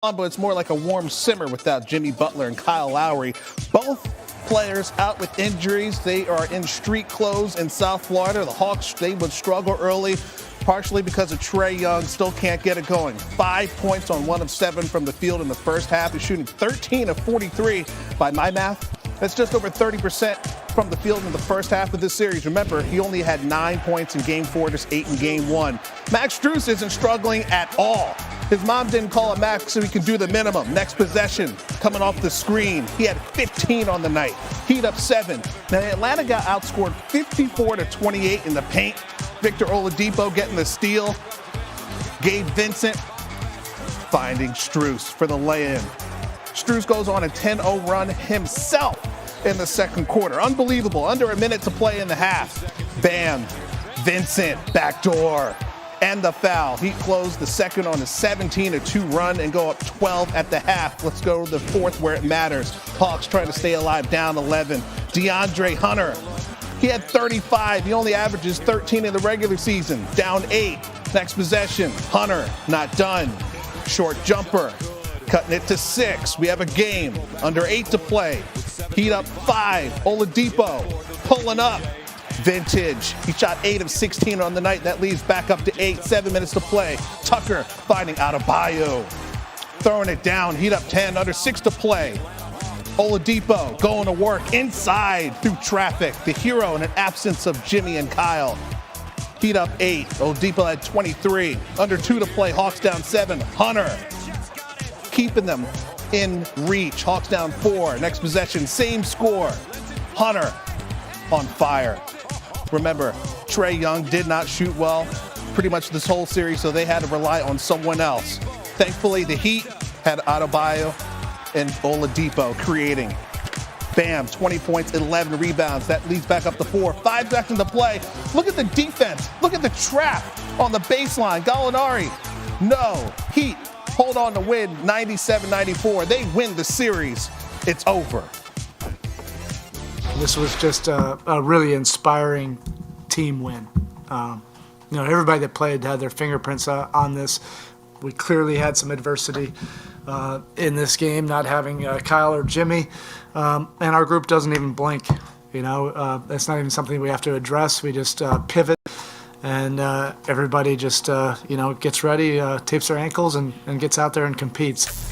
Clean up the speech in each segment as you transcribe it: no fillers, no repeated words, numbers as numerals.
but it's more like a warm simmer without Jimmy Butler and Kyle Lowry. Both players out with injuries. They are in street clothes in South Florida. The Hawks, they would struggle early, partially because of Trae Young. Still can't get it going. 5 points on 1 of 7 from the field in the first half. He's shooting 13 of 43 by my math. That's just over 30% from the field in the first half of this series. Remember, he only had 9 points in Game 4, just 8 in Game 1. Max Strus isn't struggling at all. His mom didn't call him Max so he could do the minimum. Next possession, coming off the screen. He had 15 on the night. Heat up 7. Now, Atlanta got outscored 54-28 in the paint. Victor Oladipo getting the steal. Gabe Vincent finding Strus for the lay-in. Strus goes on a 10-0 run himself in the second quarter. Unbelievable. Under a minute to play in the half. Bam. Vincent, backdoor. And the foul. Heat closed the second on a 17-2 run and go up 12 at the half. Let's go to the fourth where it matters. Hawks trying to stay alive, down 11. DeAndre Hunter. He had 35. He only averages 13 in the regular season. Down 8. Next possession. Hunter, not done. Short jumper. Cutting it to 6. We have a game. Under 8 to play. Heat up 5. Oladipo pulling up. Vintage. He shot 8 of 16 on the night. That leaves back up to 8. 7 minutes to play. Tucker finding Adebayo. Throwing it down. Heat up 10. Under 6 to play. Oladipo going to work inside through traffic. The hero in an absence of Jimmy and Kyle. Heat up 8. Oladipo had 23. Under 2 to play. Hawks down 7. Hunter keeping them in reach. Hawks down 4. Next possession, same score. Hunter on fire. Remember, Trae Young did not shoot well pretty much this whole series, so they had to rely on someone else. Thankfully, the Heat had Adebayo and Oladipo creating. Bam, 20 points, 11 rebounds. That leads back up to 4. 5 seconds to play. Look at the defense. Look at the trap on the baseline. Gallinari. No. Heat hold on to win 97-94. They win the series. It's over. This was just a really inspiring team win. Everybody that played had their fingerprints on this. We clearly had some adversity in this game, not having Kyle or Jimmy, and our group doesn't even blink. That's not even something we have to address. We just pivot, and everybody just gets ready, tapes their ankles, and gets out there and competes.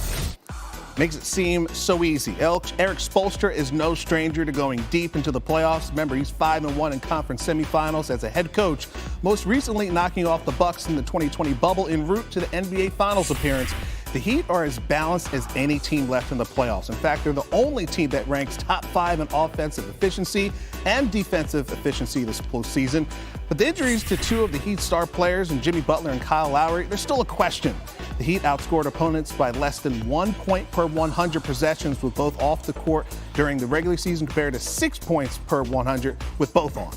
Makes it seem so easy. Eric Spoelstra is no stranger to going deep into the playoffs. Remember, he's 5-1 in conference semifinals as a head coach, most recently knocking off the Bucks in the 2020 bubble en route to the NBA Finals appearance. The Heat are as balanced as any team left in the playoffs. In fact, they're the only team that ranks top 5 in offensive efficiency and defensive efficiency this postseason. But the injuries to 2 of the Heat star players, and Jimmy Butler and Kyle Lowry, there's still a question. The Heat outscored opponents by less than 1 point per 100 possessions with both off the court during the regular season compared to 6 points per 100 with both on.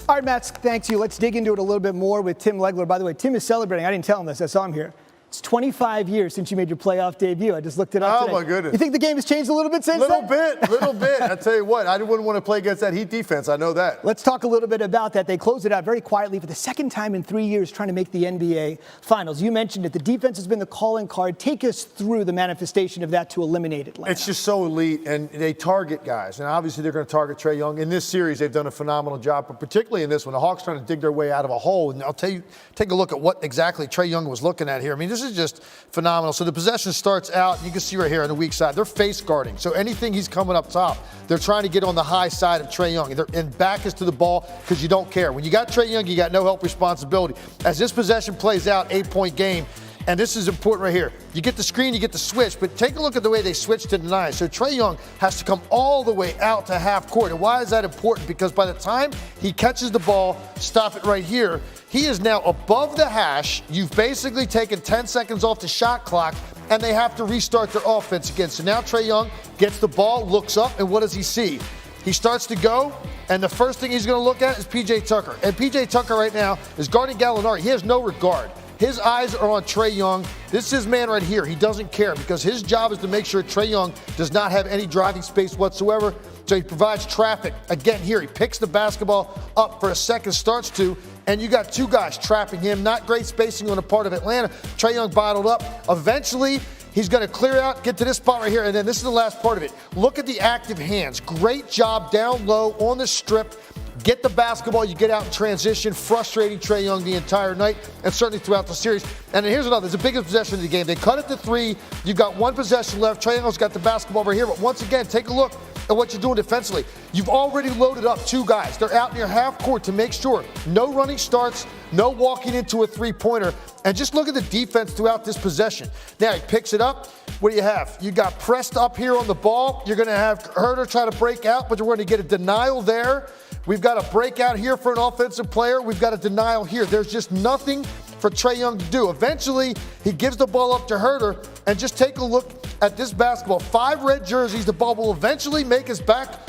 All right, Matt, thanks you. Let's dig into it a little bit more with Tim Legler. By the way, Tim is celebrating. I didn't tell him this. I saw him here. It's 25 years since you made your playoff debut. I just looked it up today. Oh, my goodness. You think the game has changed a little bit since then? Little bit. I tell you what, I wouldn't want to play against that Heat defense. I know that. Let's talk a little bit about that. They closed it out very quietly for the second time in 3 years trying to make the NBA Finals. You mentioned it. The defense has been the calling card. Take us through the manifestation of that to eliminate Atlanta. It's just so elite, and they target guys. And obviously they're going to target Trae Young. In this series, they've done a phenomenal job, but particularly in this one, the Hawks trying to dig their way out of a hole. And I'll tell you, take a look at what exactly Trae Young was looking at here. I mean, this is just phenomenal. So the possession starts out, you can see right here on the weak side, they're face guarding. So anything he's coming up top, they're trying to get on the high side of Trae Young. And back is to the ball because you don't care. When you got Trae Young, you got no help responsibility. As this possession plays out, 8-point game, and this is important right here. You get the screen, you get the switch, but take a look at the way they switch to deny. So Trae Young has to come all the way out to half court. And why is that important? Because by the time he catches the ball, stop it right here, he is now above the hash. You've basically taken 10 seconds off the shot clock, and they have to restart their offense again. So now Trae Young gets the ball, looks up, and what does he see? He starts to go, and the first thing he's going to look at is P.J. Tucker. And P.J. Tucker right now is guarding Gallinari. He has no regard. His eyes are on Trae Young. This is his man right here. He doesn't care because his job is to make sure Trae Young does not have any driving space whatsoever. So So he provides traffic. Again, here, he picks the basketball up for a second, starts to, and you got two guys trapping him. Not great spacing on the part of Atlanta. Trae Young bottled up. Eventually, he's going to clear out, get to this spot right here, and then this is the last part of it. Look at the active hands. Great job down low on the strip. Get the basketball, you get out in transition, frustrating Trae Young the entire night, and certainly throughout the series. And then here's another, it's the biggest possession of the game. They cut it to 3, you got one possession left. Trae Young's got the basketball over here, but once again, take a look at what you're doing defensively. You've already loaded up 2 guys. They're out near half court to make sure no running starts, no walking into a three-pointer, and just look at the defense throughout this possession. Now he picks it up. What do you have? You got pressed up here on the ball. You're going to have Herter try to break out, but you're going to get a denial there. We've got a breakout here for an offensive player. We've got a denial here. There's just nothing for Trae Young to do. Eventually, he gives the ball up to Herter, and just take a look at this basketball. 5 red jerseys. The ball will eventually make his back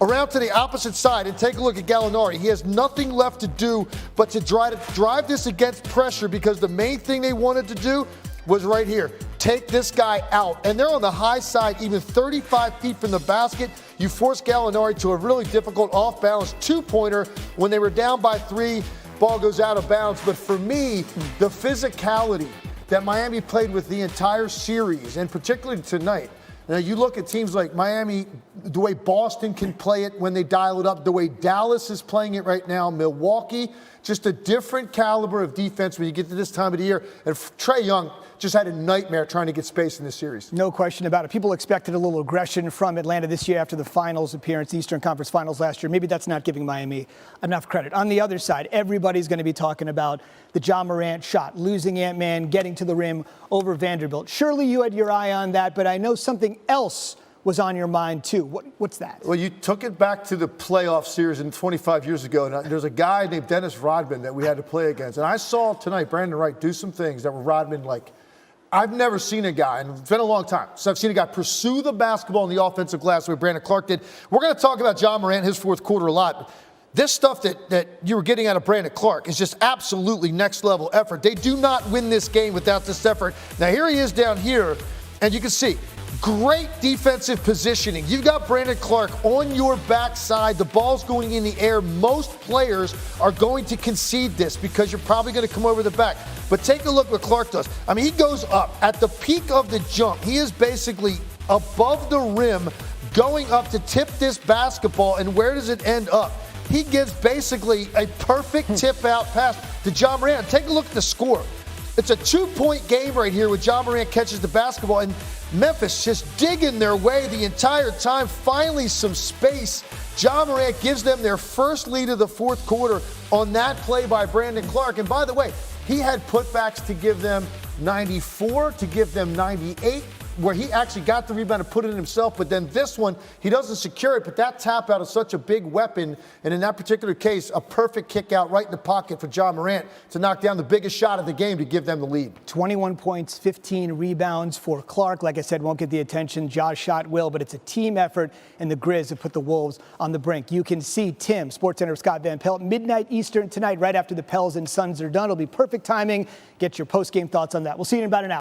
around to the opposite side, and take a look at Gallinari. He has nothing left to do but to try to drive this against pressure, because the main thing they wanted to do was right here. Take this guy out. And they're on the high side, even 35 feet from the basket. You force Gallinari to a really difficult off-balance 2-pointer. When they were down by 3, ball goes out of bounds. But for me, the physicality that Miami played with the entire series, and particularly tonight. Now, you look at teams like Miami, the way Boston can play it when they dial it up, the way Dallas is playing it right now, Milwaukee, just a different caliber of defense when you get to this time of the year. And Trae Young just had a nightmare trying to get space in this series. No question about it. People expected a little aggression from Atlanta this year after the finals appearance, the Eastern Conference Finals last year. Maybe that's not giving Miami enough credit. On the other side, everybody's going to be talking about the Ja Morant shot, losing Ant-Man, getting to the rim over Vanderbilt. Surely you had your eye on that, but I know something else was on your mind too. What's that? Well, you took it back to the playoff series 25 years ago. And there's a guy named Dennis Rodman that we had to play against. And I saw tonight Brandon Wright do some things that were Rodman-like. I've never seen a guy, and it's been a long time, so I've seen a guy pursue the basketball in the offensive glass the way Brandon Clark did. We're going to talk about Ja Morant, his fourth quarter a lot. This stuff that you were getting out of Brandon Clark is just absolutely next-level effort. They do not win this game without this effort. Now, here he is down here, and you can see, great defensive positioning. You've got Brandon Clark on your backside. The ball's going in the air. Most players are going to concede this because you're probably going to come over the back. But take a look what Clark does. I mean, he goes up. At the peak of the jump, he is basically above the rim going up to tip this basketball. And where does it end up? He gives basically a perfect tip-out pass to Ja Morant. Take a look at the score. It's a 2-point game right here with Ja Morant catches the basketball, and Memphis just digging their way the entire time. Finally, some space. Ja Morant gives them their first lead of the fourth quarter on that play by Brandon Clark. And by the way, he had putbacks to give them 94, to give them 98, where he actually got the rebound and put it in himself. But then this one, he doesn't secure it. But that tap out is such a big weapon. And in that particular case, a perfect kick out right in the pocket for Ja Morant to knock down the biggest shot of the game to give them the lead. 21 points, 15 rebounds for Clark. Like I said, won't get the attention Ja's shot will, but it's a team effort, and the Grizz have put the Wolves on the brink. You can see Tim, SportsCenter Scott Van Pelt, midnight Eastern tonight, right after the Pels and Suns are done. It'll be perfect timing. Get your post-game thoughts on that. We'll see you in about an hour.